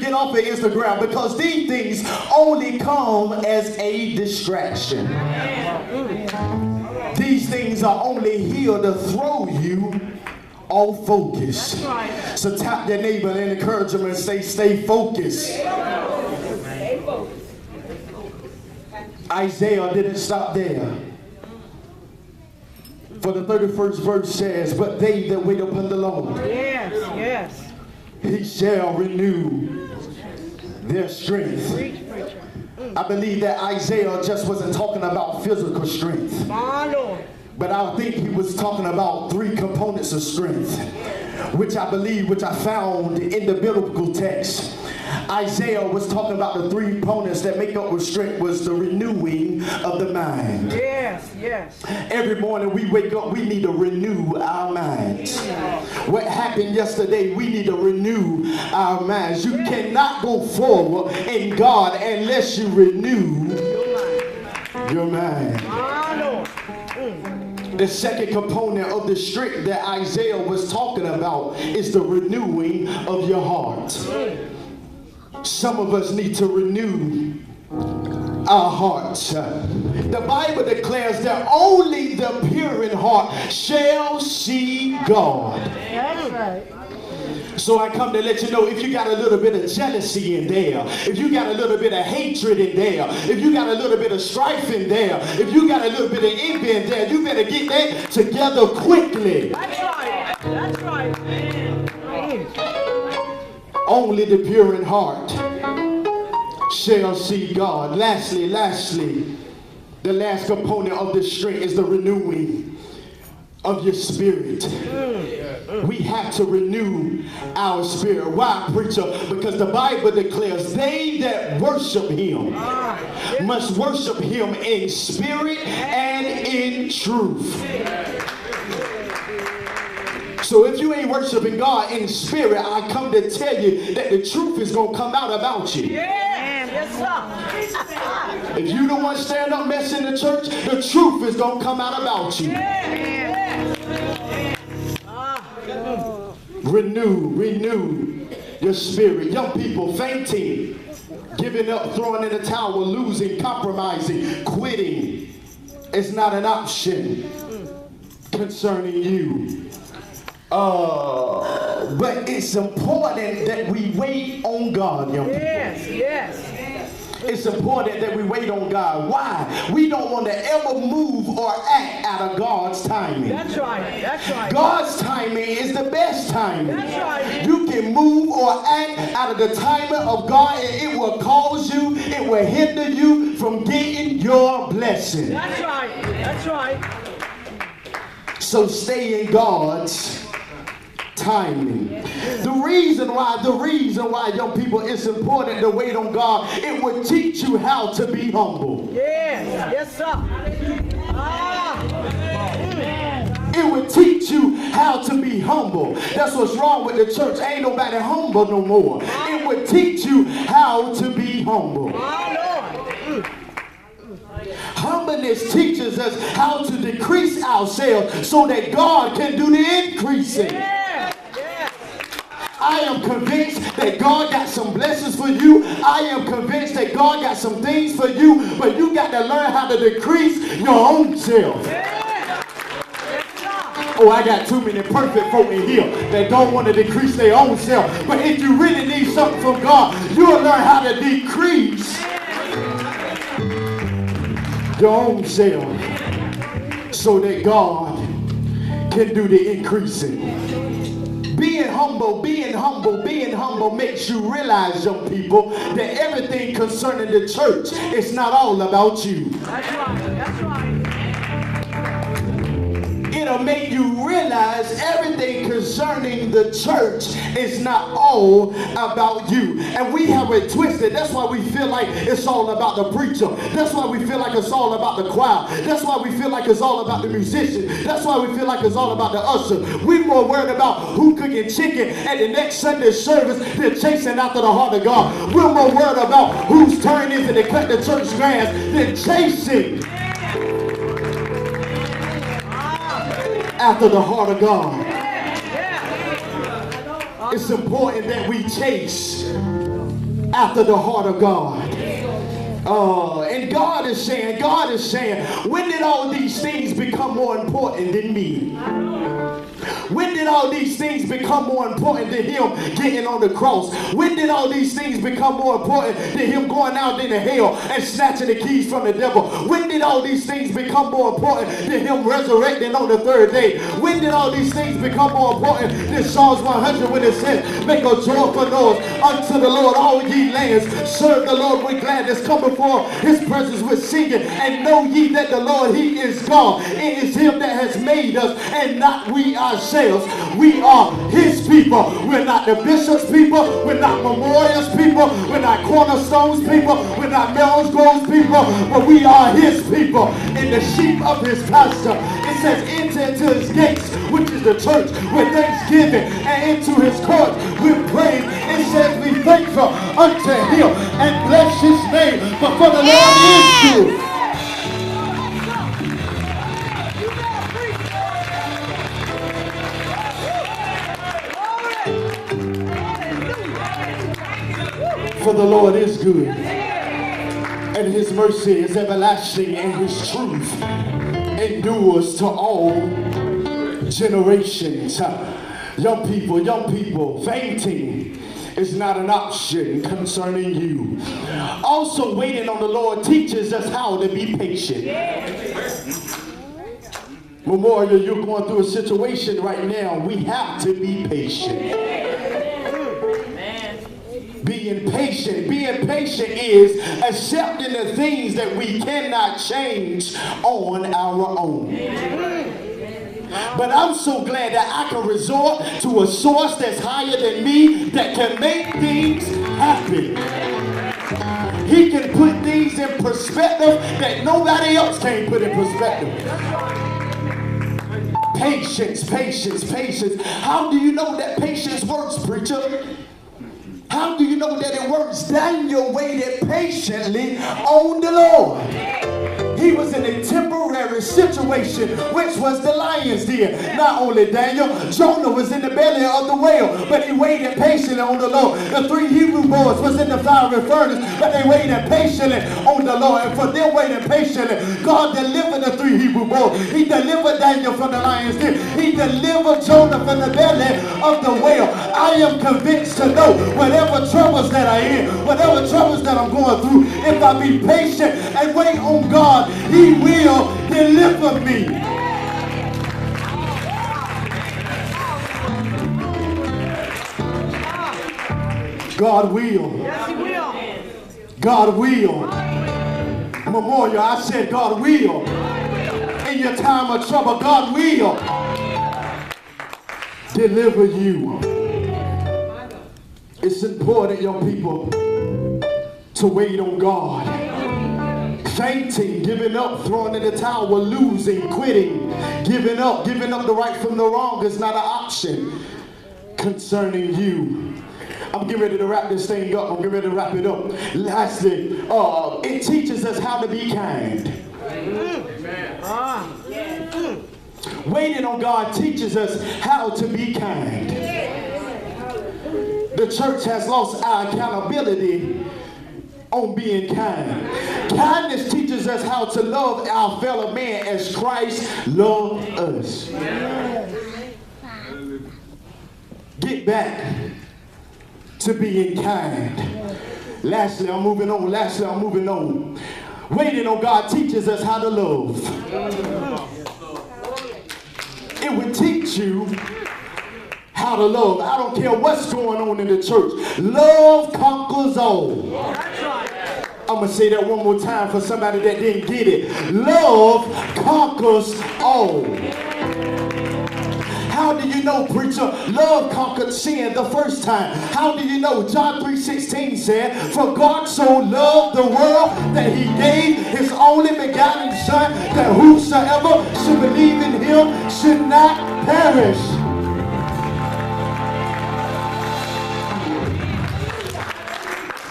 get off of Instagram, because these things only come as a distraction. These things are only here to throw you off focus. So tap your neighbor and encourage them and say, stay focused. Isaiah didn't stop there. For the 31st verse says, but they that wait upon the Lord, he shall renew their strength. I believe that Isaiah just wasn't talking about physical strength, but I think he was talking about three components of strength, which I found in the biblical text. Isaiah was talking about the three components that make up with strength was the renewing of the mind. Every morning we wake up, we need to renew our minds. What happened yesterday, we need to renew our minds. You cannot go forward in God unless you renew your mind. The second component of the strength that Isaiah was talking about is the renewing of your heart. Some of us need to renew our hearts. The Bible declares that only the pure in heart shall see God. That's right. So I come to let you know, if you got a little bit of jealousy in there, if you got a little bit of hatred in there, if you got a little bit of strife in there, if you got a little bit of envy in there, you better get that together quickly. That's right. That's right. Only the pure in heart shall see God. Lastly, the last component of this strength is the renewing of your spirit. We have to renew our spirit. Why, preacher? Because the Bible declares they that worship him must worship him in spirit and in truth. So if you ain't worshiping God in spirit, I come to tell you that the truth is going to come out about you. If you don't want to stand up messing the church, the truth is going to come out about you. Renew your spirit. Young people fainting, giving up, throwing in the towel, losing, compromising, quitting is not an option concerning you. But it's important that we wait on God, young people. It's important that we wait on God. Why? We don't want to ever move or act out of God's timing. That's right. That's right. God's timing is the best timing. That's right. You can move or act out of the timing of God, and it will cause you, it will hinder you from getting your blessing. That's right. That's right. So stay in God's timing. The reason why, young people, it's important to wait on God, it will teach you how to be humble. Yes, sir. It will teach you how to be humble. That's what's wrong with the church. Ain't nobody humble no more. It will teach you how to be humble. Humbleness teaches us how to decrease ourselves so that God can do the increasing. I am convinced that God got some blessings for you. I am convinced that God got some things for you, but you got to learn how to decrease your own self. Oh, I got too many perfect folk in here that don't want to decrease their own self. But if you really need something from God, you'll learn how to decrease your own self so that God can do the increasing. Being humble makes you realize, young people, that everything concerning the church is not all about you. That's right. That's right. It'll make you realize everything concerning the church is not all about you. And we have it twisted. That's why we feel like it's all about the preacher. That's why we feel like it's all about the choir. That's why we feel like it's all about the musician. That's why we feel like it's all about the usher. We're more worried about who cooking chicken at the next Sunday service than chasing after the heart of God. We're more worried about whose turn is it to cut the church grass than chasing after the heart of God. It's important that we chase after the heart of God. And God is saying, when did all these things become more important than me? When did all these things become more important than him getting on the cross? When did all these things become more important than him going out into hell and snatching the keys from the devil? When did all these things become more important than him resurrecting on the third day? When did all these things become more important than Psalms 100 when it says, make a joyful noise unto the Lord, all ye lands, serve the Lord with gladness, come before his presence with singing, and know ye that the Lord, he is God. It is him that has made us and not we ourselves. We are his people. We're not the bishop's people. We're not Memorial's people. We're not Cornerstone's people. We're not Mel's Grove's people. But we are his people and the sheep of his pasture. It says, enter into his gates, which is the church, with thanksgiving, and into his courts with praise. It says, be thankful unto him and bless his name. But for the Lord is good. For the Lord is good, and his mercy is everlasting, and his truth endures to all generations. Young people, fainting is not an option concerning you. Also, waiting on the Lord teaches us how to be patient. Memorial, you're going through a situation right now. We have to be patient. Being patient is accepting the things that we cannot change on our own. But I'm so glad that I can resort to a source that's higher than me that can make things happen. He can put things in perspective that nobody else can put in perspective. Patience. How do you know that patience works, preacher? How do you know that it works? Daniel waited patiently on the Lord. He was in a temporary situation, which was the lion's den. Not only Daniel, Jonah was in the belly of the whale, but he waited patiently on the Lord. The 3 Hebrew boys was in the fiery furnace, but they waited patiently on the Lord. And for them waiting patiently, God delivered the 3 Hebrew boys. He delivered Daniel from the lion's den. He delivered Jonah from the belly of the whale. I am convinced to know whatever troubles that I am, whatever troubles that I'm going through, if I be patient and wait on God, he will deliver me. God will. Yes, he will. God will. Memorial, I said God will. In your time of trouble, God will deliver you. It's important, young people, to wait on God. Fainting, giving up, throwing in the towel, losing, quitting, giving up the right from the wrong is not an option concerning you. I'm getting ready to wrap this thing up. I'm getting ready to wrap it up. Lastly, it teaches us how to be kind. Amen. Waiting on God teaches us how to be kind. The church has lost our accountability on being kind. Kindness teaches us how to love our fellow man as Christ loved us. Get back to being kind. Lastly, I'm moving on. Waiting on God teaches us how to love. It would teach you how to love. I don't care what's going on in the church. Love conquers all. I'm going to say that one more time for somebody that didn't get it. Love conquers all. How do you know, preacher? Love conquered sin the first time. How do you know? John 3:16 said, for God so loved the world that he gave his only begotten son, that whosoever should believe in him should not perish,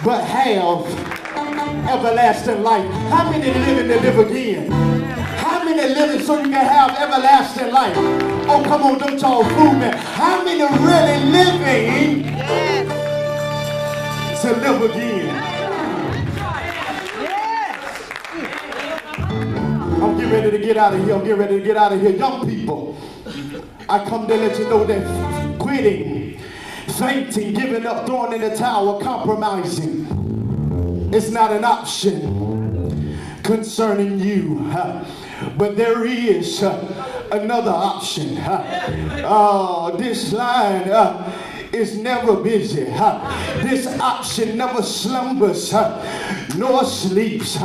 but have everlasting life. How many living to live again? How many living so you can have everlasting life? Oh, come on, don't y'all fool me. How many really living to live again. I'm getting ready to get out of here. I'm getting ready to get out of here. Young people, I come to let you know that quitting, fainting, giving up, throwing in the towel, compromising, it's not an option concerning you. But there is another option. This line is never busy. This option never slumbers nor sleeps.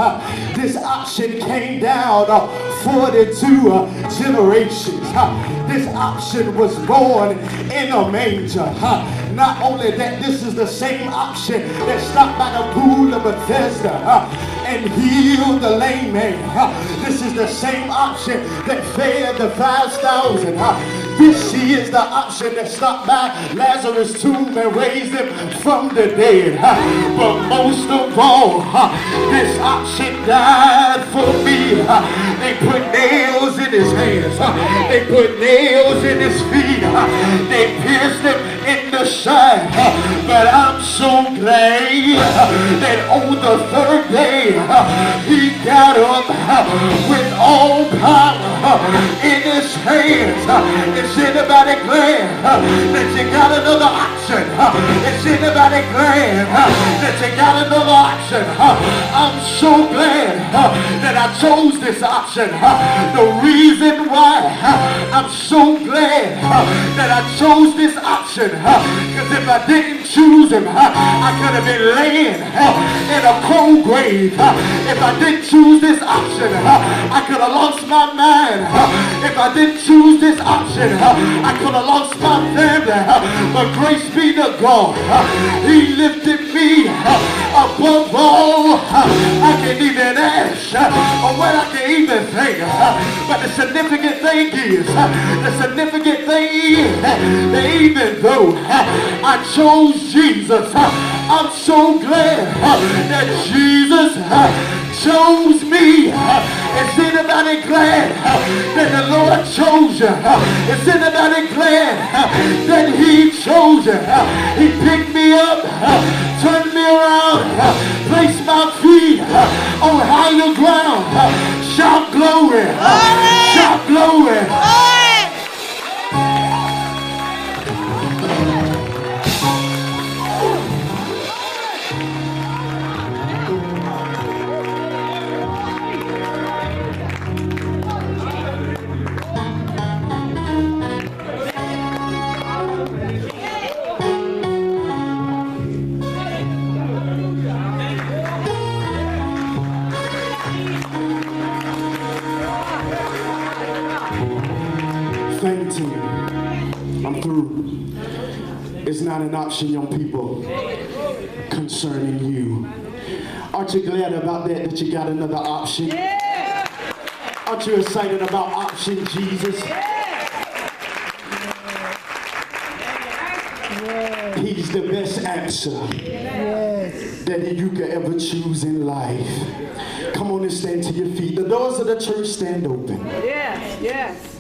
This option came down 42 generations. This option was born in a manger. Not only that, this is the same option that stopped by the pool of Bethesda and healed the lame man. This is the same option that fed the 5,000. This is the option that stopped by Lazarus' tomb and raised him from the dead. But most of all, this option died for me. They put nails in his hands. They put nails in his feet. They pierced him in the side. But I'm so glad that on the third day, he got up with all power in his hands. Is anybody glad that you got another option? Is anybody glad that you got another option? I'm so glad that I chose this option. The reason why I'm so glad that I chose this option, because if I didn't choose him, I could have been laying in a cold grave. If I didn't choose this option, I could have lost my mind. If I didn't choose this option, I could have lost my family. But grace be to God, he lifted me above all I can even ask or what I can even think. But the significant thing is, that even though I chose Jesus, I'm so glad that Jesus chose me. Is anybody glad that the Lord chose you? Is anybody glad that he chose you? He picked me up, turned me around, placed my feet on higher ground. Shout glory! Shout glory! I'm through. It's not an option, young people, concerning you. Aren't you glad about that you got another option? Yeah. Aren't you excited about option Jesus? Yeah. He's the best answer that you could ever choose in life. Come on and stand to your feet. The doors of the church stand open. Yes, yes.